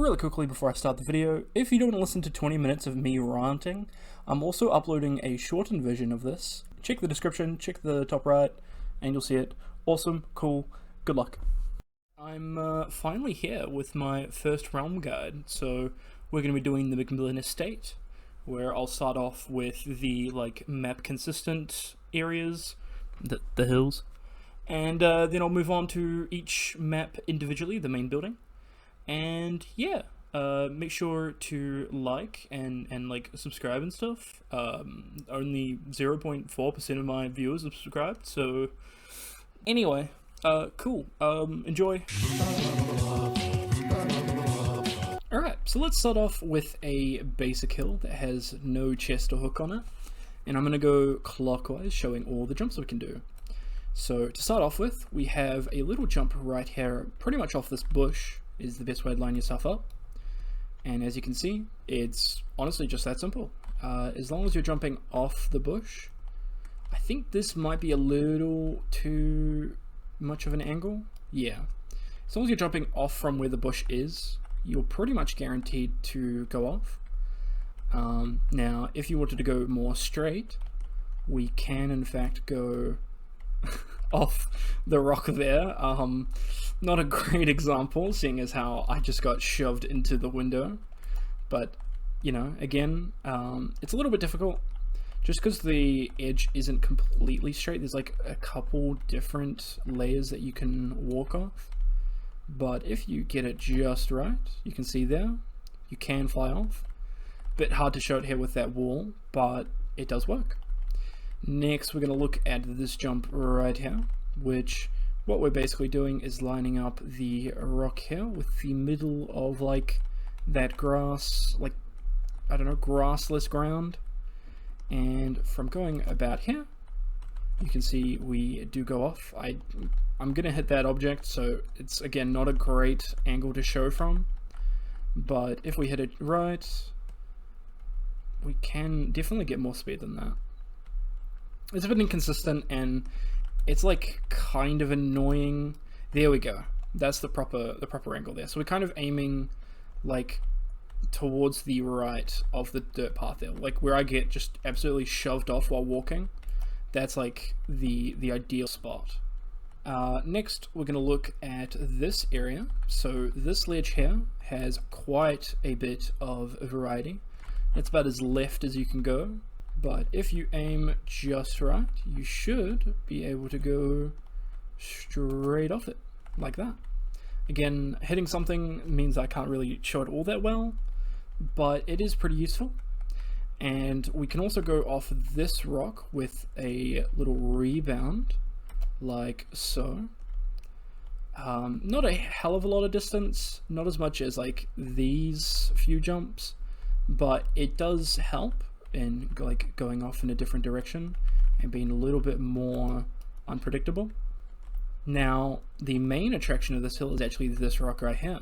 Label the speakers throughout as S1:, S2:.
S1: Really quickly before I start the video, if you don't want to listen to 20 minutes of me ranting, I'm also uploading a shortened version of this. Check the description, check the top right, and you'll see it. Awesome, cool, good luck. I'm finally here with my first realm guide, so we're going to be doing the MacMillan estate, where I'll start off with the map consistent areas, the hills, and then I'll move on to each map individually, the main building. And yeah, make sure to like and subscribe and stuff. Only 0.4% of my viewers have subscribed, so anyway, cool. Enjoy. Alright, so let's start off with a basic hill that has no chest or hook on it, and I'm gonna go clockwise, showing all the jumps we can do. So to start off with, we have a little jump right here, pretty much off this bush is the best way to line yourself up. And as you can see, it's honestly just that simple. As long as you're jumping off the bush, I think this might be a little too much of an angle. Yeah, as long as you're jumping off from where the bush is, you're pretty much guaranteed to go off. Now, if you wanted to go more straight, we can in fact go off the rock there. Not a great example, seeing as how I just got shoved into the window, but you know, again, it's a little bit difficult just because the edge isn't completely straight. There's like a couple different layers that you can walk off, but if you get it just right, you can see there, you can fly off. Bit hard to show it here with that wall, but it does work. Next, we're going to look at this jump right here, which what we're basically doing is lining up the rock here with the middle of that grass, I don't know, grassless ground. And from going about here, you can see we do go off. I'm going to hit that object, so it's again not a great angle to show from, but if we hit it right, we can definitely get more speed than that. It's a bit inconsistent and it's kind of annoying. There we go. That's the proper angle there. So we're kind of aiming towards the right of the dirt path there, where I get just absolutely shoved off while walking. That's the ideal spot. Next, we're going to look at this area. So this ledge here has quite a bit of variety. It's about as left as you can go. But if you aim just right, you should be able to go straight off it, like that. Again, hitting something means I can't really show it all that well, but it is pretty useful. And we can also go off this rock with a little rebound, like so. Not a hell of a lot of distance, not as much as these few jumps, but it does help in going off in a different direction and being a little bit more unpredictable. Now, the main attraction of this hill is actually this rock right here.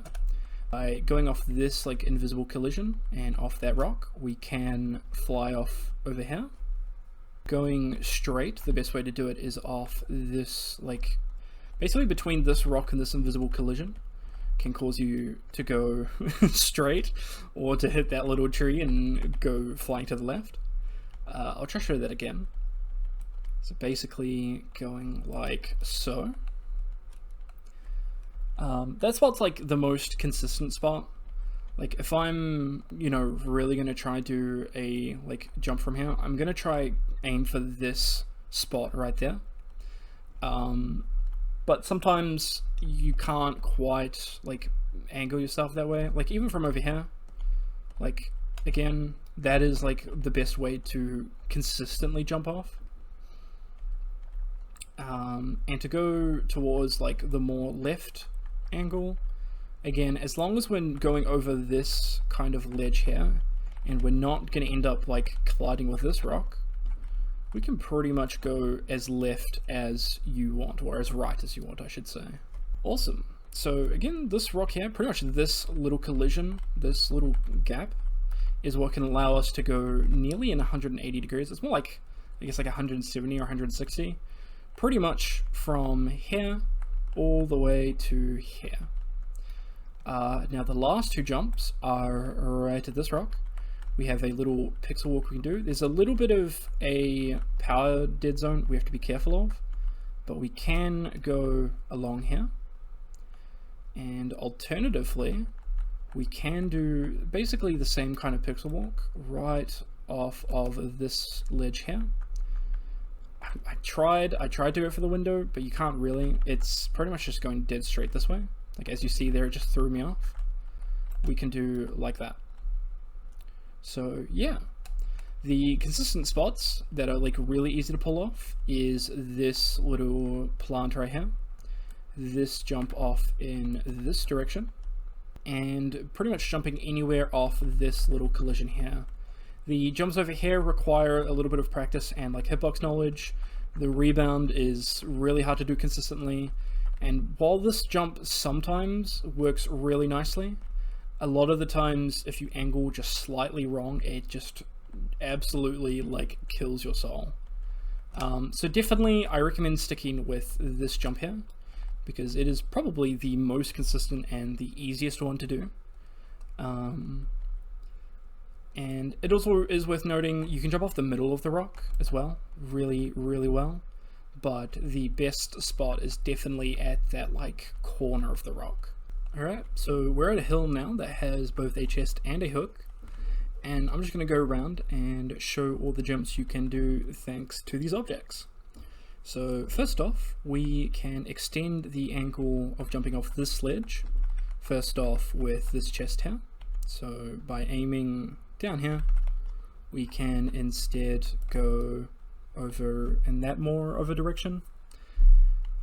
S1: By going off this invisible collision and off that rock, we can fly off over here. Going straight, the best way to do it is off this, basically between this rock and this invisible collision. Can cause you to go straight or to hit that little tree and go flying to the left. I'll try to show that again. So basically going like so. That spot's the most consistent spot. If I'm, really gonna try do a jump from here, I'm gonna try aim for this spot right there. But sometimes you can't quite angle yourself that way. Even from over here, again, that is the best way to consistently jump off. And to go towards the more left angle, again, as long as we're going over this kind of ledge here and we're not going to end up colliding with this rock, we can pretty much go as left as you want, or as right as you want, I should say. Awesome. So again, this rock here, pretty much this little collision, this little gap, is what can allow us to go nearly in 180 degrees. It's more I guess 170 or 160. Pretty much from here all the way to here. Now the last two jumps are right at this rock. We have a little pixel walk we can do. There's a little bit of a power dead zone we have to be careful of, but we can go along here. And alternatively, we can do basically the same kind of pixel walk right off of this ledge here. I tried to do it for the window, but you can't really. It's pretty much just going dead straight this way. Like as you see there, it just threw me off. We can do like that. So yeah, the consistent spots that are like really easy to pull off is this little plant right here, this jump off in this direction, and pretty much jumping anywhere off this little collision here. The jumps over here require a little bit of practice and like hitbox knowledge. The rebound is really hard to do consistently, and while this jump sometimes works really nicely, a lot of the times if you angle just slightly wrong, it just absolutely like kills your soul. So definitely I recommend sticking with this jump here, because it is probably the most consistent and the easiest one to do. And it also is worth noting you can jump off the middle of the rock as well, really well, but the best spot is definitely at that like corner of the rock. Alright, so we're at a hill now that has both a chest and a hook, and I'm just going to go around and show all the jumps you can do thanks to these objects. So first off, we can extend the angle of jumping off this ledge, first off with this chest here. So by aiming down here, we can instead go over in that more of a direction.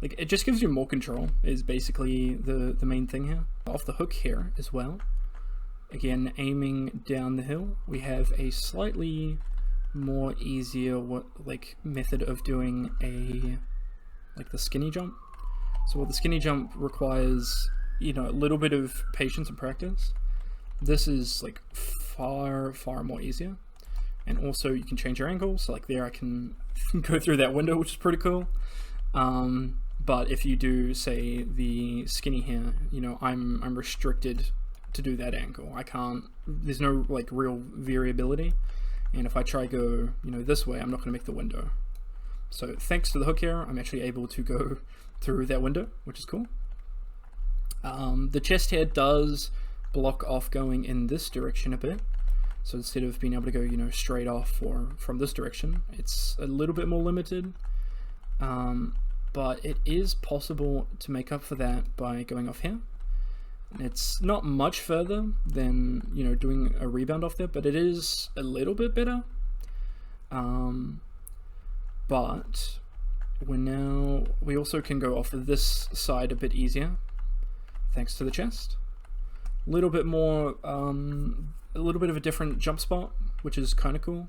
S1: Like, it just gives you more control, is basically the main thing here. Off the hook here as well, again aiming down the hill, we have a slightly more easier method of doing the skinny jump. So while the skinny jump requires, you know, a little bit of patience and practice, this is like far more easier. And also you can change your angle, so like there I can go through that window, which is pretty cool. But if you do, say, the skinny here, you know, I'm restricted to do that angle. I can't, there's no like real variability, and if I try go, you know, this way, I'm not going to make the window. So thanks to the hook here, I'm actually able to go through that window, which is cool. The chest here does block off going in this direction a bit, so instead of being able to go, you know, straight off or from this direction, it's a little bit more limited. But it is possible to make up for that by going off here. It's not much further than, you know, doing a rebound off there, but it is a little bit better. But we also can go off of this side a bit easier, thanks to the chest. A little bit more, a little bit of a different jump spot, which is kind of cool.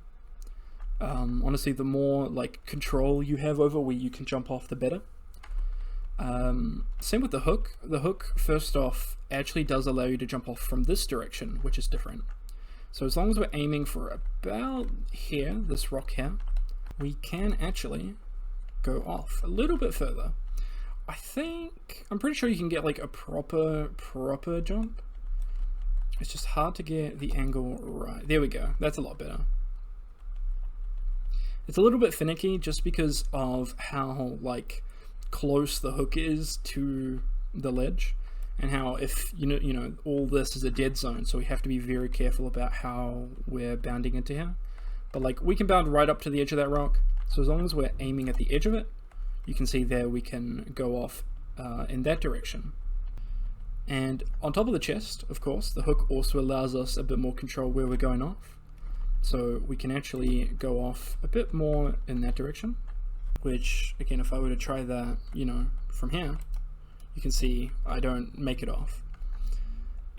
S1: Honestly, the more like control you have over where you can jump off, the better. Same with the hook. The hook, first off, actually does allow you to jump off from this direction, which is different. So as long as we're aiming for about here, this rock here, we can actually go off a little bit further. I'm pretty sure you can get like a proper jump. It's just hard to get the angle right. There we go. That's a lot better. It's a little bit finicky just because of how like close the hook is to the ledge, and how if you know all this is a dead zone, so we have to be very careful about how we're bounding into here. But like we can bound right up to the edge of that rock, so as long as we're aiming at the edge of it, you can see there we can go off in that direction. And on top of the chest, of course, the hook also allows us a bit more control where we're going off. So we can actually go off a bit more in that direction, which again, if I were to try that, you know, from here, you can see I don't make it off.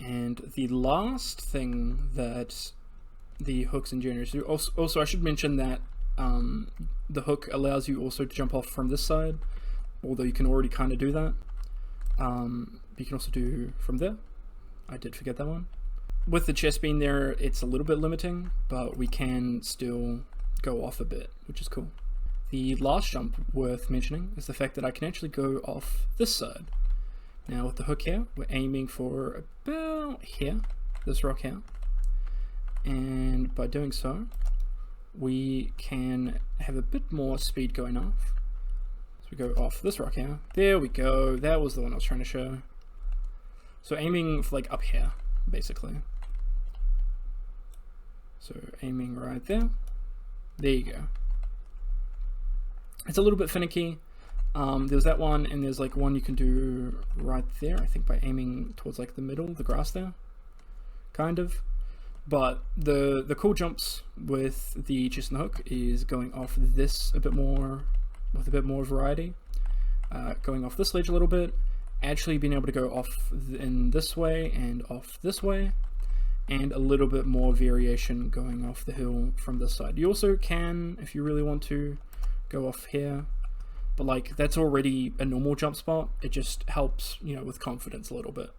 S1: And the last thing that the hooks and generators do, also I should mention that the hook allows you also to jump off from this side, although you can already kind of do that. You can also do from there. I did forget that one. With the chest being there, it's a little bit limiting, but we can still go off a bit, which is cool. The last jump worth mentioning is the fact that I can actually go off this side, Now with the hook here, we're aiming for about here, this rock here. And by doing so, we can have a bit more speed going off. So we go off this rock here. There we go. That was the one I was trying to show. So aiming for like up here, basically. So aiming right there. There you go. It's a little bit finicky. There's that one, and there's like one you can do right there, I think by aiming towards like the middle, the grass there, kind of. But the cool jumps with the chest and the hook is going off this a bit more, with a bit more variety. Going off this ledge a little bit, actually being able to go off in this way and off this way, and a little bit more variation going off the hill from this side. You also can, if you really want to, go off here, but like that's already a normal jump spot. It just helps, you know, with confidence a little bit.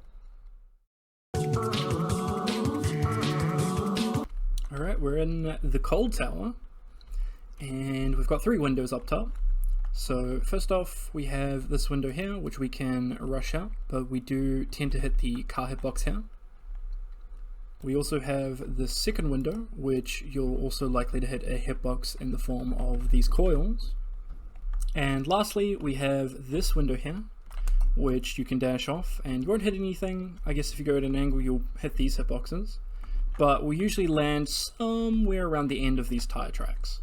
S1: Alright, we're in the cold tower, and we've got 3 windows up top. So first off, we have this window here, which we can rush out, but we do tend to hit the car hitbox here. We also have the second window, which you're also likely to hit a hitbox in the form of these coils. And lastly, we have this window here, which you can dash off, and you won't hit anything. I guess if you go at an angle, you'll hit these hitboxes, but we'll usually land somewhere around the end of these tire tracks.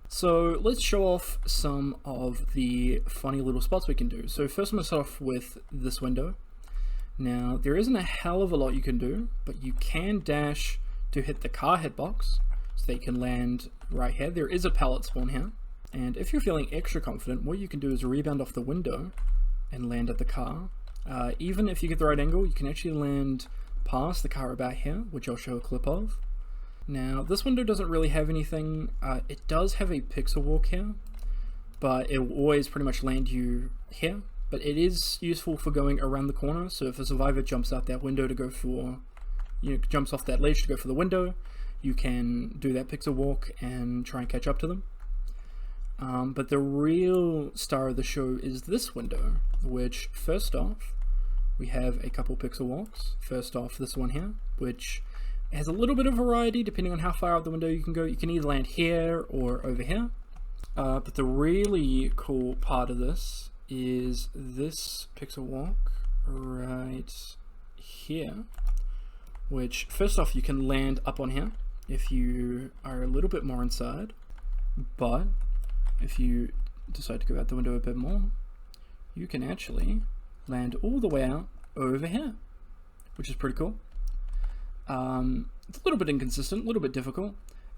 S1: So let's show off some of the funny little spots we can do. So first I'm going to start off with this window. Now there isn't a hell of a lot you can do, but you can dash to hit the car hitbox, so they can land right here. There is a pallet spawn here, and if you're feeling extra confident, what you can do is rebound off the window and land at the car. Even if you get the right angle, you can actually land past the car about here, which I'll show a clip of. Now this window doesn't really have anything. It does have a pixel walk here, but it will always pretty much land you here. But it is useful for going around the corner, so if a survivor jumps out that window to go for, jumps off that ledge to go for the window, you can do that pixel walk and try and catch up to them. But the real star of the show is this window, which first off, we have a couple pixel walks. First off, this one here, which has a little bit of variety depending on how far out the window you can go. You can either land here or over here. But the really cool part of this is this pixel walk right here, which first off you can land up on here if you are a little bit more inside, but if you decide to go out the window a bit more, you can actually land all the way out over here, which is pretty cool. It's a little bit inconsistent, a little bit difficult.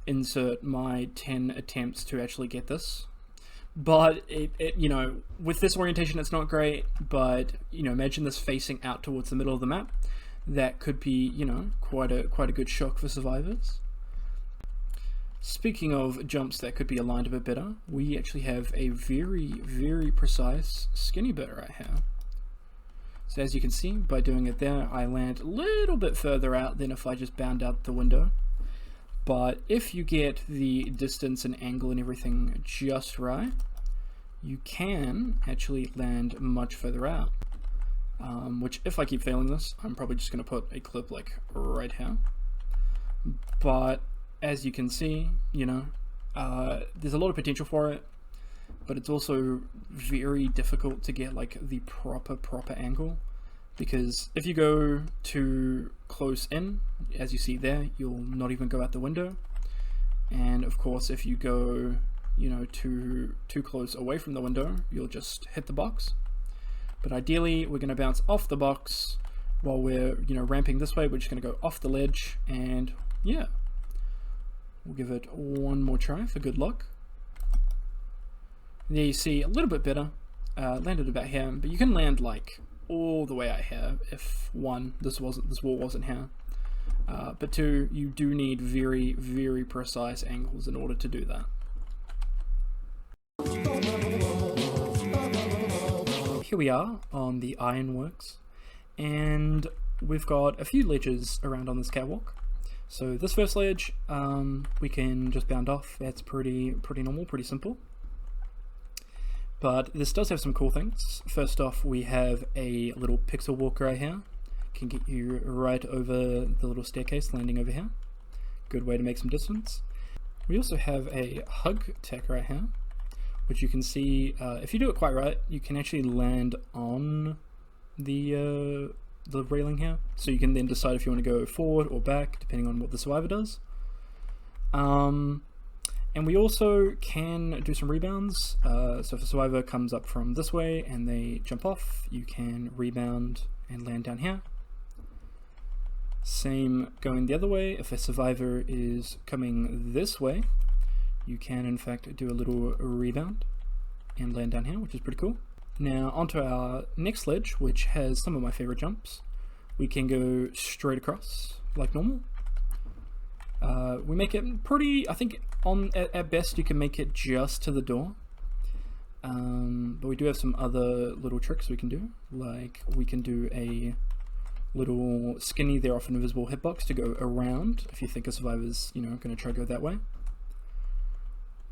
S1: Insert my 10 attempts to actually get this. But you know, with this orientation it's not great, but you know, imagine this facing out towards the middle of the map. That could be, you know, quite a good shock for survivors. Speaking of jumps that could be aligned a bit better, we actually have a very precise skinny bit right here. So as you can see, by doing it there, I land a little bit further out than if I just bound out the window. But if you get the distance and angle and everything just right, you can actually land much further out. Which, if I keep failing this, I'm probably just going to put a clip like right here. But as you can see, you know, there's a lot of potential for it, but it's also very difficult to get like the proper angle, because if you go too close in, as you see there, you'll not even go out the window. And of course, if you go, you know, too close away from the window, you'll just hit the box. But ideally, we're going to bounce off the box while we're, you know, ramping this way. We're just going to go off the ledge, and yeah, we'll give it one more try for good luck. There you see a little bit better. Landed about here, but you can land like all the way out here if one, this wall wasn't here. But two, you do need very precise angles in order to do that. Here we are on the ironworks, and we've got a few ledges around on this catwalk. So this first ledge, we can just bound off. That's pretty normal, pretty simple. But this does have some cool things. First off, we have a little pixel walker right here. Can get you right over the little staircase landing over here. Good way to make some distance. We also have a hug tech right here, which you can see, if you do it quite right, you can actually land on the railing here. So you can then decide if you want to go forward or back, depending on what the survivor does. And we also can do some rebounds. So if a survivor comes up from this way and they jump off, you can rebound and land down here. Same going the other way. If a survivor is coming this way, you can in fact do a little rebound and land down here, which is pretty cool. Now onto our next ledge, which has some of my favorite jumps. We can go straight across like normal. We make it pretty, I think at best you can make it just to the door. But we do have some other little tricks we can do, like we can do a little skinny, they're off an invisible hitbox to go around if you think a survivor's, going to try to go that way.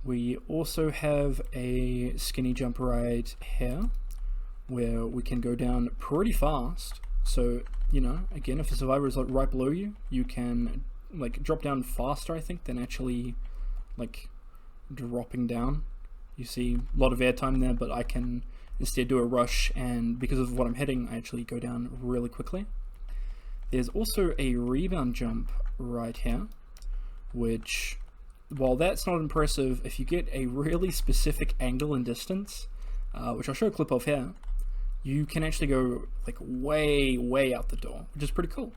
S1: We also have a skinny jump right here where we can go down pretty fast. So, again, if a survivor is like right below you, you can like drop down faster, I think, than actually like dropping down. You see a lot of airtime there, but I can instead do a rush, and because of what I'm hitting, I actually go down really quickly. There's also a rebound jump right here, which, while that's not impressive, if you get a really specific angle and distance, which I'll show a clip of here, you can actually go like way out the door, which is pretty cool.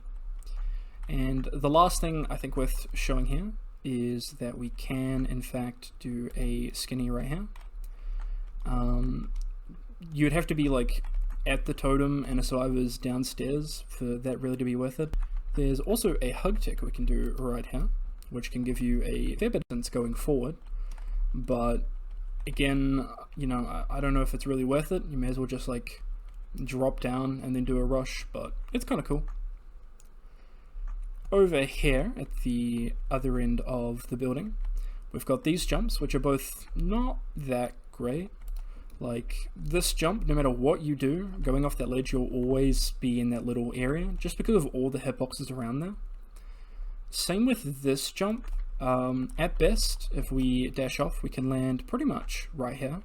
S1: And the last thing I think worth showing here is that we can in fact do a skinny right here. You'd have to be like at the totem and a survivor's downstairs for that really to be worth it. There's also a hug tick we can do right here, which can give you a fair bit of distance going forward, but again, I don't know if it's really worth it. You may as well just like drop down and then do a rush, but it's kind of cool. Over here at the other end of the building, we've got these jumps, which are both not that great. Like this jump, no matter what you do, going off that ledge, you'll always be in that little area just because of all the hitboxes around there. Same with this jump. At best, if we dash off, we can land pretty much right here.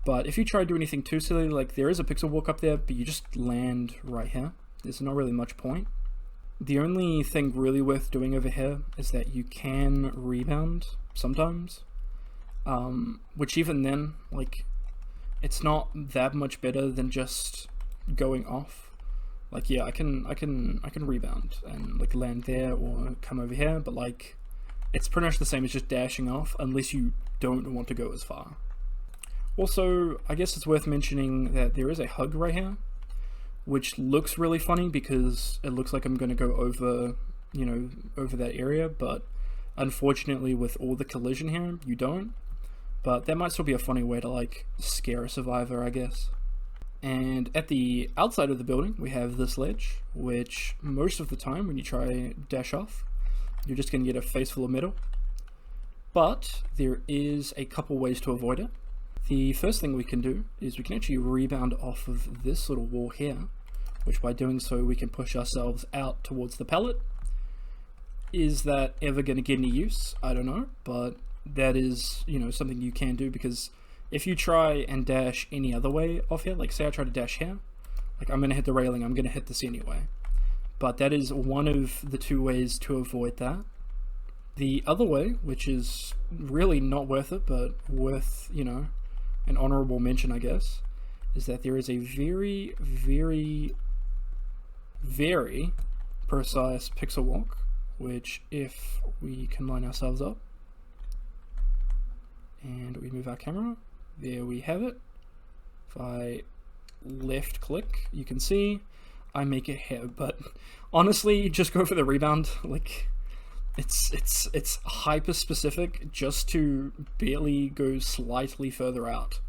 S1: But if you try to do anything too silly, like there is a pixel walk up there, but you just land right here. There's not really much point. The only thing really worth doing over here is that you can rebound sometimes, which even then, like, it's not that much better than just going off. Like, yeah, I can rebound and like land there or come over here, but like it's pretty much the same as just dashing off unless you don't want to go as far. Also, I guess it's worth mentioning that there is a hug right here, which looks really funny because it looks like I'm going to go over, over that area, but unfortunately with all the collision here, you don't. But that might still be a funny way to like scare a survivor, I guess. And at the outside of the building, we have this ledge, which most of the time when you try dash off, you're just going to get a face full of metal. But there is a couple ways to avoid it. The first thing we can do is we can actually rebound off of this little wall here, which by doing so we can push ourselves out towards the pallet. Is that ever going to get any use? I don't know, but that is, something you can do, because if you try and dash any other way off here, like say I try to dash here, like I'm going to hit the railing, I'm going to hit this anyway. But that is one of the two ways to avoid that. The other way, which is really not worth it, but worth, an honorable mention, I guess, is that there is a very, very, very precise pixel walk, which if we can line ourselves up and we move our camera, there we have it. If I left click, you can see I make it here, but honestly, just go for the rebound. Like, it's hyper specific just to barely go slightly further out,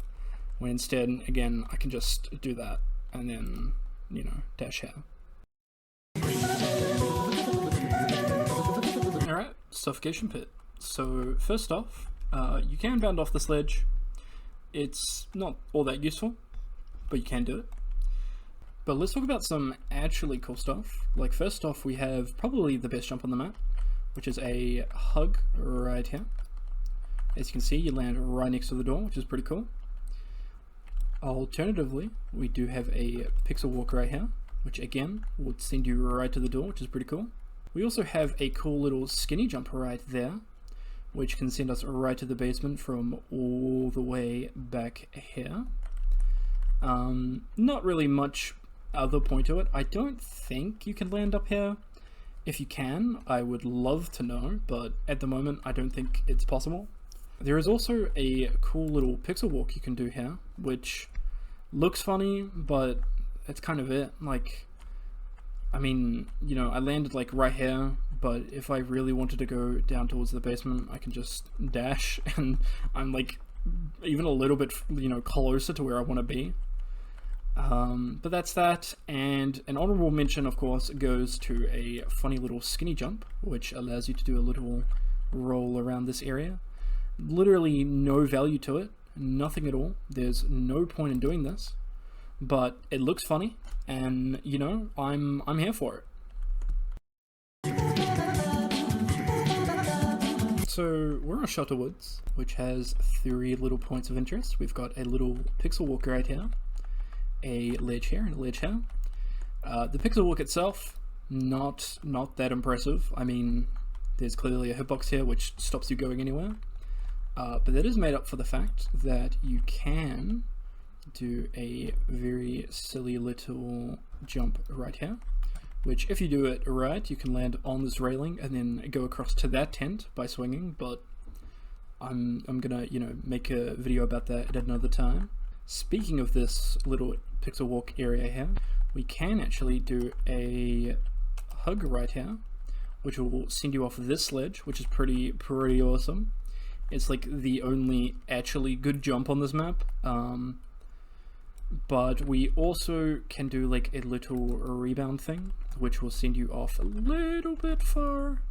S1: when instead, again, I can just do that and then, dash here. Alright, Suffocation Pit. So first off, you can bound off this ledge. it's not all that useful, but you can do it. But let's talk about some actually cool stuff. Like, first off, we have probably the best jump on the map, which is a hug right here. As you can see, you land right next to the door, which is pretty cool. Alternatively, we do have a pixel walk right here, which again would send you right to the door, which is pretty cool. We also have a cool little skinny jump right there, which can send us right to the basement from all the way back here. Not really much other point to it. I don't think you can land up here. If you can, I would love to know, but at the moment I don't think it's possible. There is also a cool little pixel walk you can do here, which looks funny, but that's kind of it. Like, I mean, you know, I landed like right here, but if I really wanted to go down towards the basement, I can just dash, and I'm like even a little bit, you know, closer to where I want to be. But that's that, and an honorable mention, of course, goes to a funny little skinny jump, which allows you to do a little roll around this area. Literally no value to it, nothing at all. There's no point in doing this, but it looks funny, and you know, I'm here for it. So we're on Shelter Woods, which has 3 little points of interest. We've got a little pixel walk right here, a ledge here, and a ledge here. The pixel walk itself, not that impressive. I mean, there's clearly a hitbox here which stops you going anywhere. But that is made up for the fact that you can do a very silly little jump right here, which if you do it right, you can land on this railing and then go across to that tent by swinging, but I'm gonna, you know, make a video about that at another time. Speaking of this little pixel walk area here, we can actually do a hug right here, which will send you off this ledge, which is pretty awesome. It's like the only actually good jump on this map. But we also can do like a little rebound thing, which will send you off a little bit far.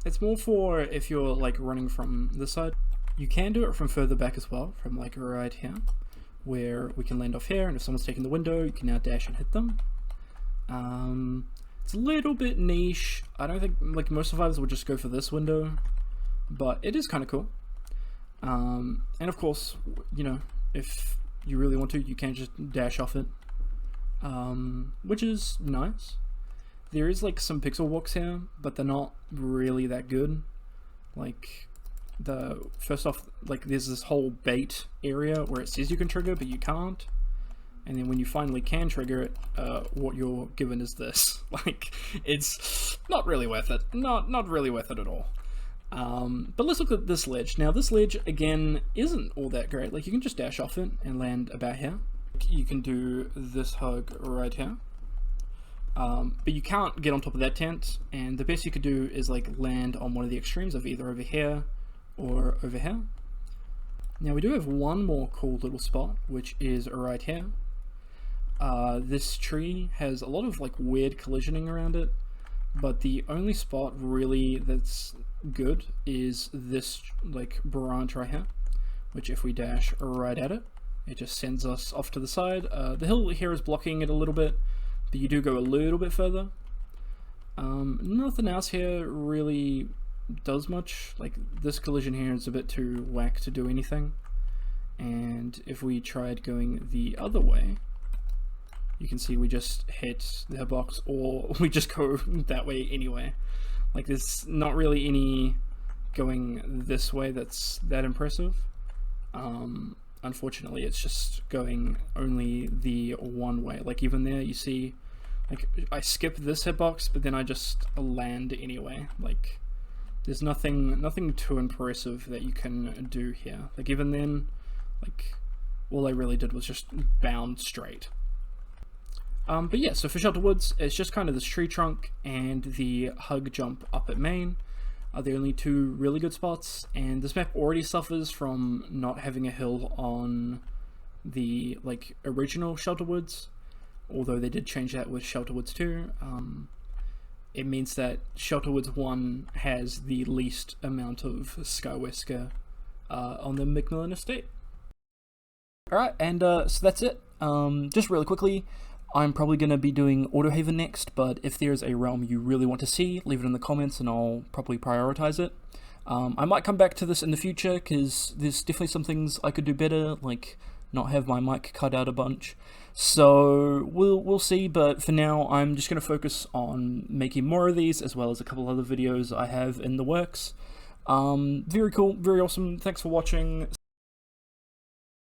S1: It's more for if you're like running from this side. You can do it from further back as well, from like right here, where we can land off here, and if someone's taking the window, you can now dash and hit them. It's a little bit niche. I don't think like most survivors would just go for this window, but it is kind of cool. And of course, you know, if you really want to, you can just dash off it, which is nice. There is like some pixel walks here, but they're not really that good. Like, first off, like there's this whole bait area where it says you can trigger, but you can't. And then when you finally can trigger it, what you're given is this. Like, it's not really worth it. Not really worth it at all. But let's look at this ledge. Now this ledge, again, isn't all that great. Like, you can just dash off it and land about here. You can do this hug right here. But you can't get on top of that tent, and the best you could do is like land on one of the extremes of either over here or over here. Now we do have one more cool little spot, which is right here. This tree has a lot of like weird collisioning around it, but the only spot really that's good is this like branch right here, which if we dash right at it, it just sends us off to the side. The hill here is blocking it a little bit, but you do go a little bit further. Nothing else here really does much. Like, this collision here is a bit too whack to do anything, and if we tried going the other way, you can see we just hit the hitbox, or we just go that way anyway. Like, there's not really any going this way that's that impressive. Unfortunately, it's just going only the one way. Like, even there, you see, like, I skip this hitbox, but then I just land anyway. Like, there's nothing too impressive that you can do here. Like, even then, like, all I really did was just bound straight. But yeah, so for Shelter Woods, it's just kind of this tree trunk and the hug jump up at main are the only two really good spots, and this map already suffers from not having a hill on the like original Shelter Woods, although they did change that with Shelter Woods 2. It means that Shelter Woods 1 has the least amount of Wesker on the MacMillan estate. Alright, and so that's it. Just really quickly, I'm probably going to be doing Autohaven next, but if there's a realm you really want to see, leave it in the comments and I'll probably prioritize it. I might come back to this in the future, because there's definitely some things I could do better, like not have my mic cut out a bunch. So we'll see, but for now I'm just going to focus on making more of these, as well as a couple other videos I have in the works. Very cool, very awesome, thanks for watching.